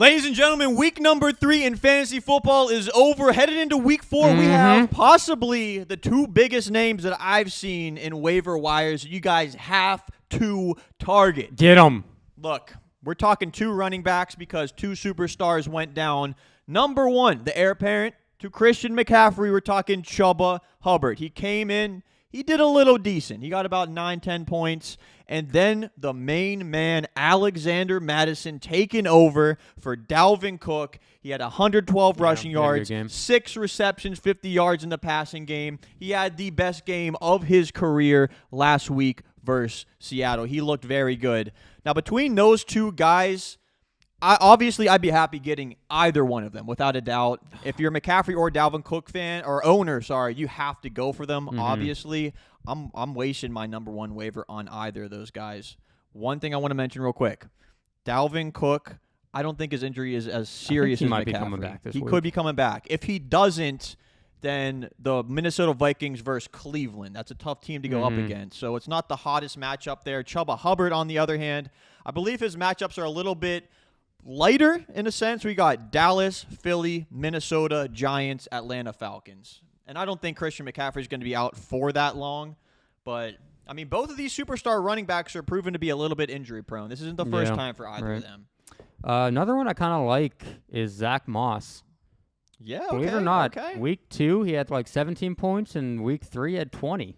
Ladies and gentlemen, week number 3 in fantasy football is over. Headed into week 4, we have possibly the 2 biggest names that I've seen in waiver wires. You guys have to target. Get them. Look, we're talking 2 running backs because 2 superstars went down. Number 1, the heir apparent to Christian McCaffrey. We're talking Chubba Hubbard. He came in. He did a little decent. He got about 9-10 points. And then the main man, Alexander Mattison, taking over for Dalvin Cook. He had 112 rushing yards, 6 receptions, 50 yards in the passing game. He had the best game of his career last week versus Seattle. He looked very good. Now, between those 2 guys, I'd be happy getting either one of them, without a doubt. If you're a McCaffrey or Dalvin Cook fan, or owner, you have to go for them, obviously. I'm wasting my number 1 waiver on either of those guys. One thing I want to mention real quick. Dalvin Cook, I don't think his injury is as serious as McCaffrey. Might be coming back this week. He could be coming back. If he doesn't, then the Minnesota Vikings versus Cleveland. That's a tough team to go up against. So it's not the hottest matchup there. Chubba Hubbard, on the other hand, I believe his matchups are a little bit lighter in a sense. We got Dallas, Philly, Minnesota, Giants, Atlanta Falcons. And I don't think Christian McCaffrey is going to be out for that long. But, I mean, both of these superstar running backs are proven to be a little bit injury prone. This isn't the first time for either of them. Another one I kind of like is Zach Moss. Yeah, Believe it or not, week 2 he had like 17 points, and week 3 he had 20.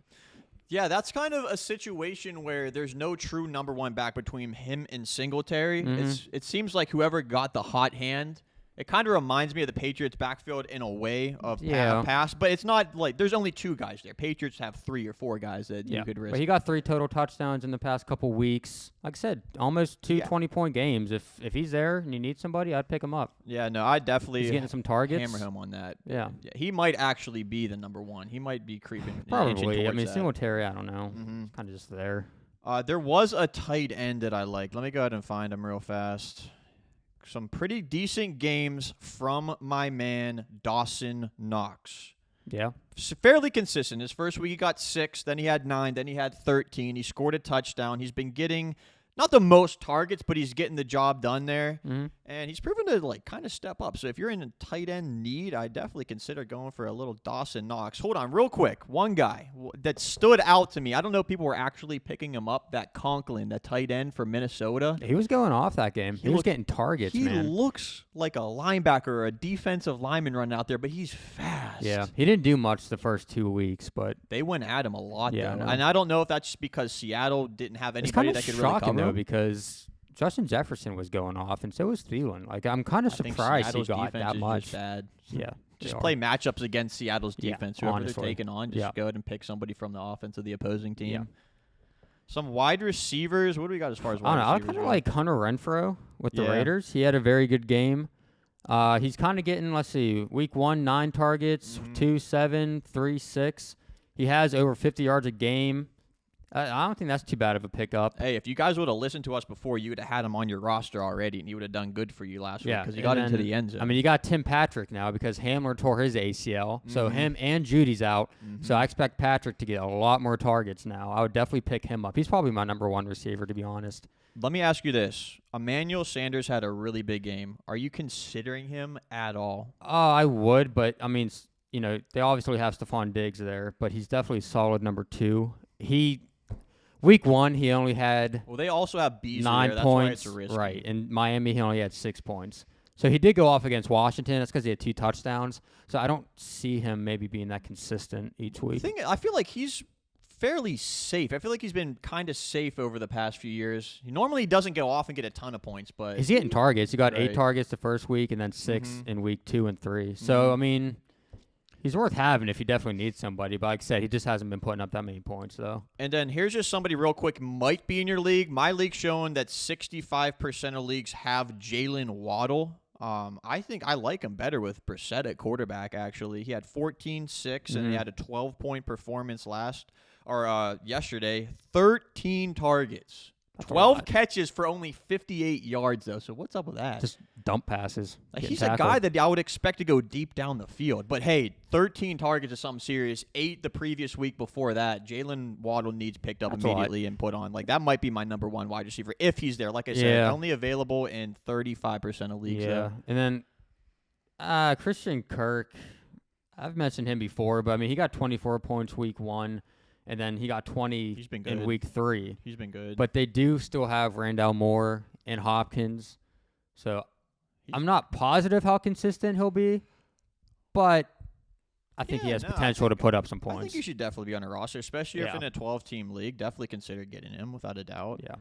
Yeah, that's kind of a situation where there's no true number 1 back between him and Singletary. It seems like whoever got the hot hand, it kind of reminds me of the Patriots backfield in a way of pass, but it's not like there's only 2 guys there. Patriots have 3 or 4 guys that you could risk. But he got 3 total touchdowns in the past couple weeks. Like I said, almost 2 20-point games. If he's there and you need somebody, I'd pick him up. Yeah, no, I definitely he's getting some targets. Hammer him on that. Yeah. He might actually be the number 1. He might be creeping. Probably. I mean, Singletary, I don't know. Kind of just there. There was a tight end that I liked. Let me go ahead and find him real fast. Some pretty decent games from my man, Dawson Knox. Yeah. Fairly consistent. His first week he got 6, then he had 9, then he had 13. He scored a touchdown. He's been getting not the most targets, but he's getting the job done there. And he's proven to kind of step up. So if you're in a tight end need, I definitely consider going for a little Dawson Knox. Hold on, real quick. One guy that stood out to me. I don't know if people were actually picking him up, that Conklin, that tight end for Minnesota. He was going off that game. He was getting targets, man. He looks like a linebacker or a defensive lineman running out there, but he's fast. Yeah, he didn't do much the first 2 weeks, but they went at him a lot, though. And I don't know if that's just because Seattle didn't have anybody that could really cover him. Because Justin Jefferson was going off, and so was Thielen. Like, I'm kind of surprised he got that much. Bad. Yeah. Just play matchups against Seattle's defense. Whoever they're taking on, just go ahead and pick somebody from the offense of the opposing team. Yeah. Some wide receivers. What do we got as far as wide receivers? I kind of like Hunter Renfro with the Raiders. He had a very good game. He's kind of getting, let's see, week 1, 9 targets, 2, 7, 3, 6. He has over 50 yards a game. I don't think that's too bad of a pickup. Hey, if you guys would have listened to us before, you would have had him on your roster already, and he would have done good for you last week because he got into the end zone. I mean, you got Tim Patrick now because Hamler tore his ACL, so him and Judy's out. So I expect Patrick to get a lot more targets now. I would definitely pick him up. He's probably my number 1 receiver, to be honest. Let me ask you this. Emanuel Sanders had a really big game. Are you considering him at all? I would, but, I mean, they obviously have Stephon Diggs there, but he's definitely solid number 2. Week 1, he only had they also have Beasley 9 there. That's points. Why it's a risk. Right. In Miami, he only had 6 points. So he did go off against Washington. That's because he had 2 touchdowns. So I don't see him maybe being that consistent each week. I feel like he's fairly safe. I feel like he's been kind of safe over the past few years. He normally doesn't go off and get a ton of points, but he's getting targets. He got 8 targets the first week and then 6 in week 2 and 3. So, I mean, he's worth having if you definitely need somebody. But like I said, he just hasn't been putting up that many points, though. And then here's just somebody real quick might be in your league. My league's showing that 65% of leagues have Jalen Waddle. I think I like him better with Brissett at quarterback, actually. He had 14-6, and he had a 12-point performance yesterday. 13 targets. That's 12 catches for only 58 yards, though. So what's up with that? Just dump passes. He's a guy that I would expect to go deep down the field. But, hey, 13 targets is something serious. 8 the previous week before that. Jalen Waddle needs picked up immediately and put on. Like, that might be my number 1 wide receiver if he's there. Like I said, only available in 35% of leagues. Yeah. And then Christian Kirk, I've mentioned him before, but, I mean, he got 24 points week 1. And then he got 20 in week 3. He's been good. But they do still have Randall Moore and Hopkins. So I'm not positive how consistent he'll be. But I think he has potential to put up some points. I think you should definitely be on a roster, especially if in a 12-team league. Definitely consider getting him without a doubt. Yeah.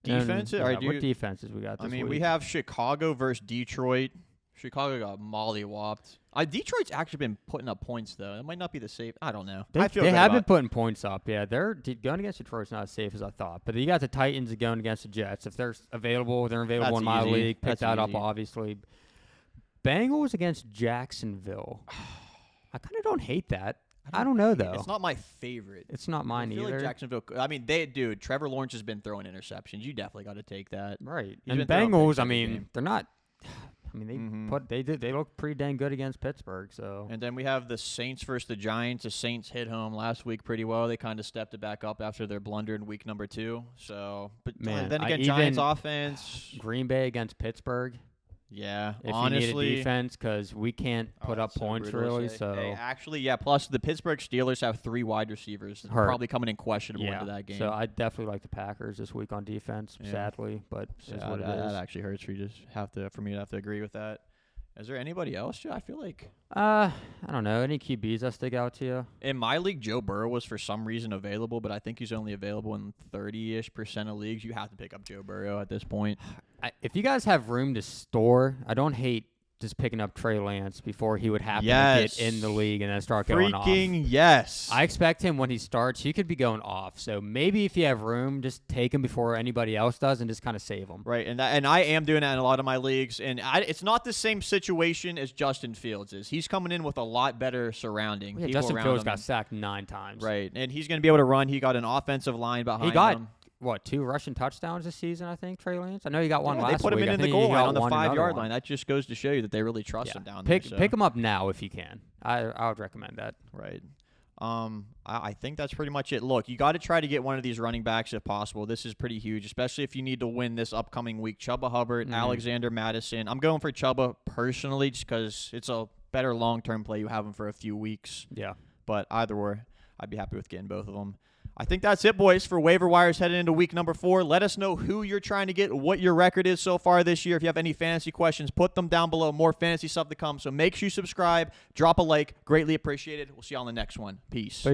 Defenses? What defenses we got this week? We have Chicago versus Detroit. Chicago got molly-whopped. Detroit's actually been putting up points, though. It might not be the safe. I don't know. They have been putting points up. Yeah, they're going against Detroit's not as safe as I thought. But you got the Titans going against the Jets. If they're available in my league. Pick that up, obviously. Bengals against Jacksonville. I kind of don't hate that. I don't know, though. It's not my favorite. It's not mine either. I feel like Jacksonville. I mean, Trevor Lawrence has been throwing interceptions. You definitely got to take that. Right. And the Bengals, I mean, they're not. I mean, they look pretty dang good against Pittsburgh. So. And then we have the Saints versus the Giants. The Saints hit home last week pretty well. They kind of stepped it back up after their blunder in week number 2. So, but then again, Giants offense. Green Bay against Pittsburgh. Yeah, if honestly, you need a defense, because we can't put up points really. So actually, plus the Pittsburgh Steelers have 3 wide receivers probably coming in questionable into that game. So I definitely like the Packers this week on defense. Sadly, but that actually hurts. For me to have to agree with that. Is there anybody else? I feel like I don't know. Any QBs that stick out to you? In my league, Joe Burrow was for some reason available, but I think he's only available in 30-ish% of leagues. You have to pick up Joe Burrow at this point. If you guys have room to store, I don't hate just picking up Trey Lance before he would happen to get in the league and then start going off. Yes. I expect him when he starts, he could be going off. So maybe if you have room, just take him before anybody else does and just kind of save him. Right, and I am doing that in a lot of my leagues. And it's not the same situation as Justin Fields is. He's coming in with a lot better surrounding. Yeah, Justin Fields got sacked 9 times. Right, and he's going to be able to run. He got an offensive line behind him. He got 2 rushing touchdowns this season, I think, Trey Lance? I know he got one last week. They put him in the goal line on the 5-yard line. That just goes to show you that they really trust him down there. Pick him up now if you can. I would recommend that. Right. I think that's pretty much it. Look, you got to try to get one of these running backs if possible. This is pretty huge, especially if you need to win this upcoming week. Chubba Hubbard, Alexander Madison. I'm going for Chubba personally just because it's a better long-term play. You have him for a few weeks. Yeah. But either way, I'd be happy with getting both of them. I think that's it, boys, for Waiver Wires heading into week number 4. Let us know who you're trying to get, what your record is so far this year. If you have any fantasy questions, put them down below. More fantasy stuff to come. So make sure you subscribe, drop a like. Greatly appreciated. We'll see you on the next one. Peace.